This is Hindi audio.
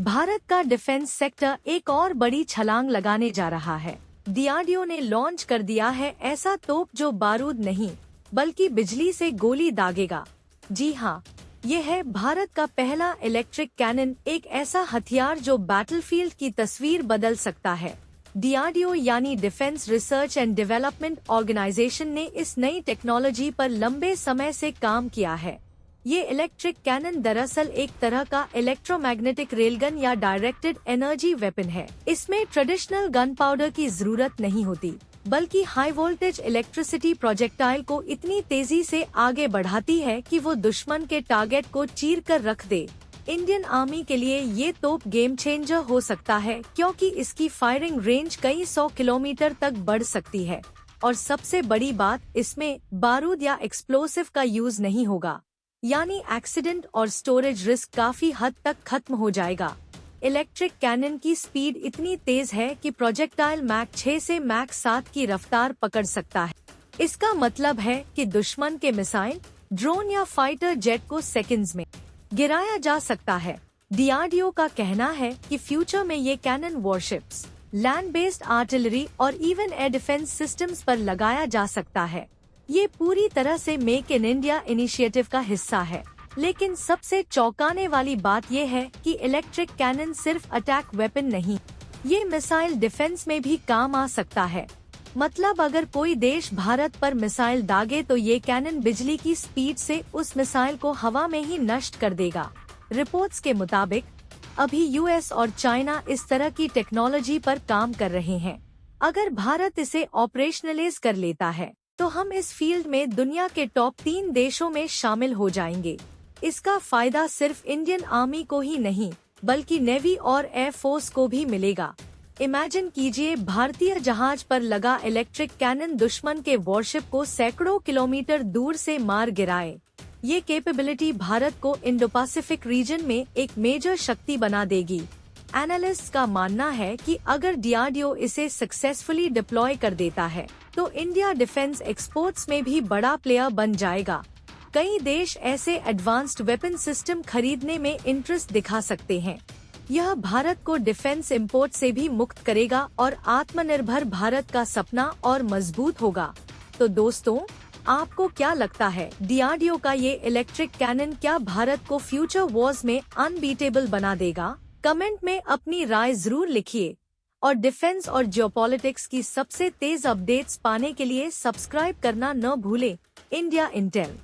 भारत का डिफेंस सेक्टर एक और बड़ी छलांग लगाने जा रहा है। डीआरडीओ ने लॉन्च कर दिया है ऐसा तोप जो बारूद नहीं बल्कि बिजली से गोली दागेगा। जी हाँ, ये है भारत का पहला इलेक्ट्रिक कैनन, एक ऐसा हथियार जो बैटलफील्ड की तस्वीर बदल सकता है। डीआरडीओ यानी defence research and development organisation ने इस नई टेक्नोलॉजी पर लंबे समय से काम किया है। ये इलेक्ट्रिक कैनन दरअसल एक तरह का इलेक्ट्रोमैग्नेटिक रेलगन या डायरेक्टेड एनर्जी वेपन है। इसमें ट्रेडिशनल गन पाउडर की जरूरत नहीं होती, बल्कि हाई वोल्टेज इलेक्ट्रिसिटी प्रोजेक्टाइल को इतनी तेजी से आगे बढ़ाती है कि वो दुश्मन के टारगेट को चीर कर रख दे। इंडियन आर्मी के लिए ये तोप गेम चेंजर हो सकता है, क्योंकि इसकी फायरिंग रेंज कई 100 किलोमीटर तक बढ़ सकती है। और सबसे बड़ी बात, इसमें बारूद या एक्सप्लोसिव का यूज नहीं होगा, यानी एक्सीडेंट और स्टोरेज रिस्क काफी हद तक खत्म हो जाएगा। इलेक्ट्रिक कैनन की स्पीड इतनी तेज है कि प्रोजेक्टाइल मैक 6 से मैक 7 की रफ्तार पकड़ सकता है। इसका मतलब है कि दुश्मन के मिसाइल, ड्रोन या फाइटर जेट को सेकंड्स में गिराया जा सकता है। डीआरडीओ का कहना है कि फ्यूचर में ये cannon warships, land based artillery और इवन एयर डिफेंस सिस्टम्स पर लगाया जा सकता है। ये पूरी तरह से मेक इन इंडिया इनिशिएटिव का हिस्सा है। लेकिन सबसे चौंकाने वाली बात यह है कि इलेक्ट्रिक कैनन सिर्फ अटैक वेपन नहीं, ये मिसाइल डिफेंस में भी काम आ सकता है। मतलब अगर कोई देश भारत पर मिसाइल दागे तो ये कैनन बिजली की स्पीड से उस मिसाइल को हवा में ही नष्ट कर देगा। रिपोर्ट्स के मुताबिक अभी यूएस और चाइना इस तरह की टेक्नोलॉजी पर काम कर रहे हैं। अगर भारत इसे ऑपरेशनलाइज कर लेता है तो हम इस फील्ड में दुनिया के टॉप 3 देशों में शामिल हो जाएंगे। इसका फायदा सिर्फ इंडियन आर्मी को ही नहीं, बल्कि नेवी और एयर फोर्स को भी मिलेगा। इमेजिन कीजिए, भारतीय जहाज पर लगा इलेक्ट्रिक कैनन दुश्मन के वॉरशिप को सैकड़ों किलोमीटर दूर से मार गिराए। ये कैपेबिलिटी भारत को इंडो पैसिफिक रीजन में एक मेजर शक्ति बना देगी। एनालिस्ट का मानना है कि अगर डीआरडीओ इसे सक्सेसफुली डिप्लॉय कर देता है तो इंडिया डिफेंस एक्सपोर्ट्स में भी बड़ा प्लेयर बन जाएगा। कई देश ऐसे एडवांस्ड वेपन सिस्टम खरीदने में इंटरेस्ट दिखा सकते हैं। यह भारत को डिफेंस इंपोर्ट से भी मुक्त करेगा और आत्मनिर्भर भारत का सपना और मजबूत होगा। तो दोस्तों, आपको क्या लगता है, डीआरडीओ का ये इलेक्ट्रिक कैनन क्या भारत को फ्यूचर वॉर्स में अनबीटेबल बना देगा? कमेंट में अपनी राय जरूर लिखिए और डिफेंस और जियोपॉलिटिक्स की सबसे तेज अपडेट्स पाने के लिए सब्सक्राइब करना न भूलें। India Intel.